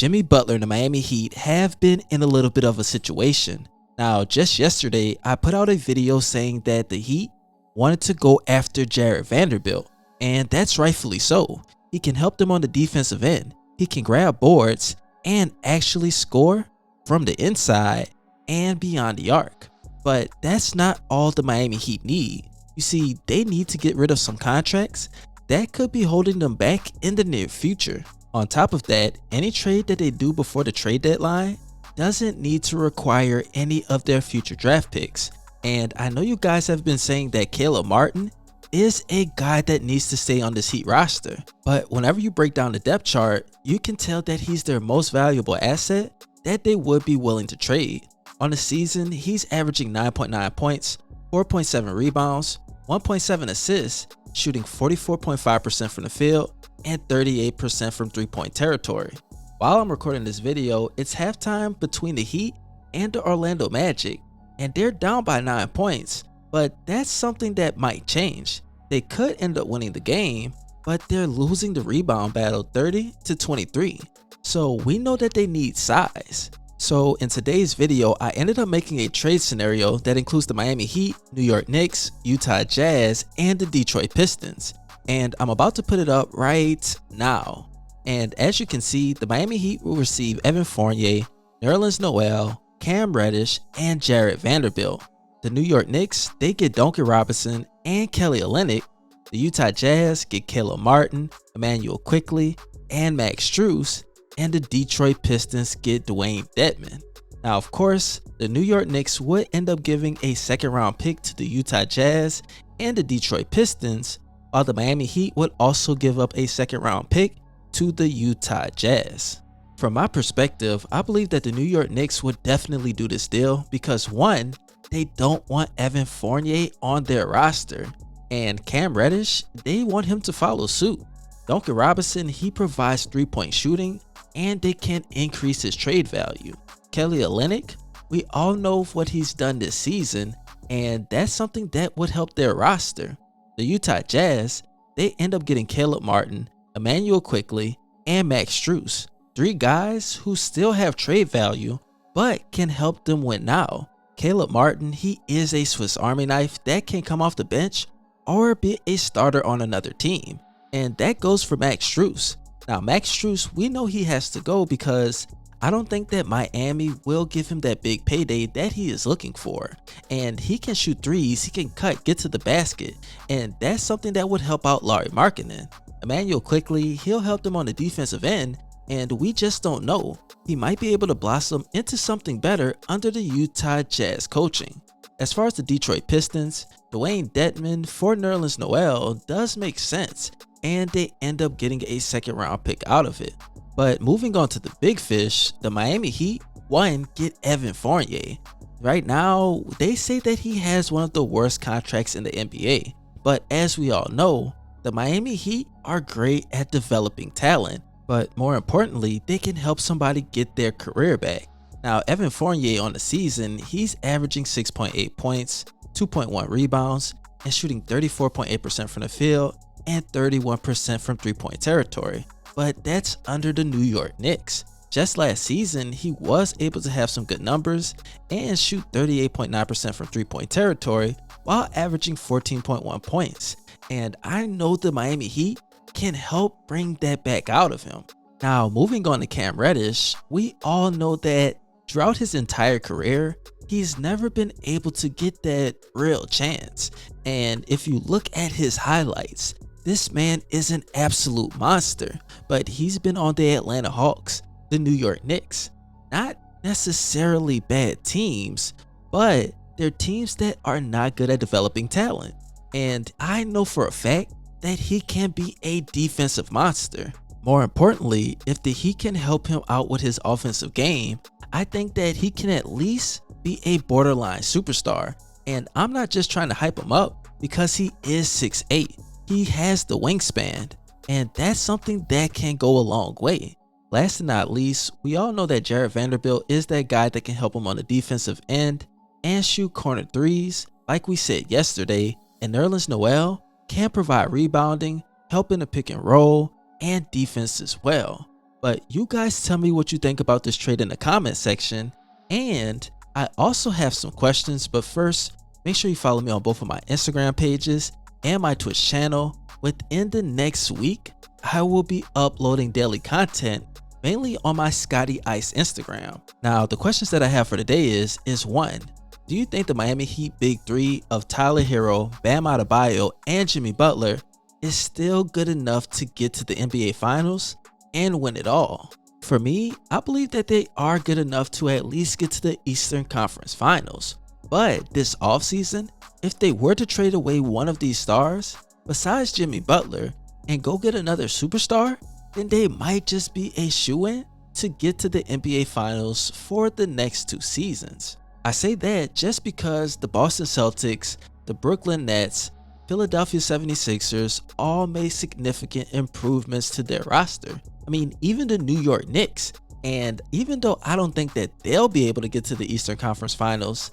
Jimmy Butler and the Miami Heat have been in a little bit of a situation. Now, just yesterday, I put out a video saying that the Heat wanted to go after Vanderbilt, and that's rightfully so. He can help them on the defensive end. He can grab boards and actually score from the inside and beyond the arc. But that's not all the Miami Heat need. You see, they need to get rid of some contracts that could be holding them back in the near future. On top of that, any trade that they do before the trade deadline doesn't need to require any of their future draft picks. And I know you guys have been saying that Caleb Martin is a guy that needs to stay on this Heat roster. But whenever you break down the depth chart, you can tell that he's their most valuable asset that they would be willing to trade. On the season, he's averaging 9.9 points, 4.7 rebounds, 1.7 assists, shooting 44.5% from the field and 38% from three-point territory. While I'm recording this video, it's halftime between the Heat and the Orlando Magic, and they're down by 9 points, but that's something that might change. They could end up winning the game, but they're losing the rebound battle 30-23. So we know that they need size. So in today's video, I ended up making a trade scenario that includes the Miami Heat, New York Knicks, Utah Jazz, and the Detroit Pistons. And I'm about to put it up right now. And as you can see, the Miami Heat will receive Evan Fournier, Nerlens Noel, Cam Reddish, and Vanderbilt. The New York Knicks, they get Duncan Robinson and Kelly Olynyk. The Utah Jazz get Caleb Martin, Emmanuel Quickley, and Max Strus. And the Detroit Pistons get Dwayne Dedmon. Now, of course, the New York Knicks would end up giving a second-round pick to the Utah Jazz and the Detroit Pistons, while the Miami Heat would also give up a second-round pick to the Utah Jazz. From my perspective, I believe that the New York Knicks would definitely do this deal because one, they don't want Evan Fournier on their roster, and Cam Reddish, they want him to follow suit. Duncan Robinson, he provides three-point shooting, and they can increase his trade value. Kelly Olynyk, we all know what he's done this season, and that's something that would help their roster. The Utah Jazz, they end up getting Caleb Martin, Emmanuel Quickley, and Max Strus. Three guys who still have trade value, but can help them win now. Caleb Martin, he is a Swiss Army knife that can come off the bench or be a starter on another team. And that goes for Max Strus. Now, Max Strus, we know he has to go because I don't think that Miami will give him that big payday that he is looking for. And he can shoot threes, he can cut, get to the basket, and that's something that would help out Lauri Markkanen. Emmanuel Quickley, he'll help them on the defensive end, and we just don't know. He might be able to blossom into something better under the Utah Jazz coaching. As far as the Detroit Pistons, Dwayne Dedmon for Nerlens Noel does make sense, and they end up getting a second round pick out of it. But moving on to the big fish, the Miami Heat, one, get Evan Fournier. Right now, they say that he has one of the worst contracts in the NBA, but as we all know, the Miami Heat are great at developing talent, but more importantly, they can help somebody get their career back. Now, Evan Fournier on the season, he's averaging 6.8 points, 2.1 rebounds, and shooting 34.8% from the field and 31% from three-point territory. But that's under the New York Knicks. Just last season, he was able to have some good numbers and shoot 38.9% from three-point territory while averaging 14.1 points. And I know the Miami Heat can help bring that back out of him. Now, moving on to Cam Reddish, we all know that throughout his entire career, he's never been able to get that real chance. And if you look at his highlights, this man is an absolute monster, but he's been on the Atlanta Hawks, the New York Knicks. Not necessarily bad teams, but they're teams that are not good at developing talent. And I know for a fact that he can be a defensive monster. More importantly, if the Heat can help him out with his offensive game, I think that he can at least be a borderline superstar. And I'm not just trying to hype him up because he is 6'8". He has the wingspan, and that's something that can go a long way. Last but not least, we all know that Vanderbilt is that guy that can help him on the defensive end and shoot corner threes, like we said yesterday, and Nerlens Noel can provide rebounding, help in the pick and roll, and defense as well. But you guys tell me what you think about this trade in the comment section. And I also have some questions, but first, make sure you follow me on both of my Instagram pages and my Twitch channel. Within the next week, I will be uploading daily content, mainly on my Scotty Ice Instagram. Now, the questions that I have for today is one, do you think the Miami Heat big three of Tyler Hero, Bam Adebayo, and Jimmy Butler is still good enough to get to the NBA Finals and win it all? For me, I believe that they are good enough to at least get to the Eastern Conference Finals. But this offseason, if they were to trade away one of these stars, besides Jimmy Butler, and go get another superstar, then they might just be a shoo-in to get to the NBA Finals for the next 2 seasons. I say that just because the Boston Celtics, the Brooklyn Nets, Philadelphia 76ers all made significant improvements to their roster. I mean, even the New York Knicks. And even though I don't think that they'll be able to get to the Eastern Conference Finals,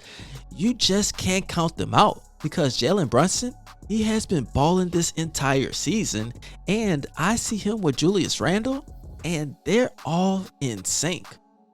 you just can't count them out because Jalen Brunson, he has been balling this entire season, and I see him with Julius Randle, and they're all in sync.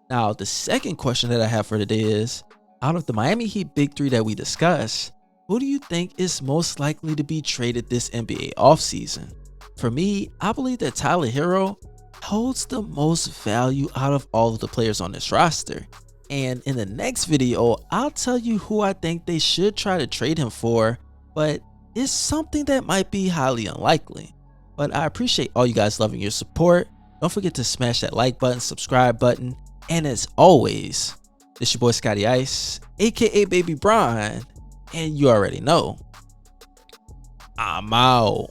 Now, the second question that I have for today is, out of the Miami Heat big three that we discussed, who do you think is most likely to be traded this NBA offseason? For me, I believe that Tyler Hero holds the most value out of all of the players on this roster. And in the next video, I'll tell you who I think they should try to trade him for, but it's something that might be highly unlikely. But I appreciate all you guys loving your support. Don't forget to smash that like button, subscribe button, and as always, this your boy Scotty Ice, aka Baby Brian, and you already know, I'm out.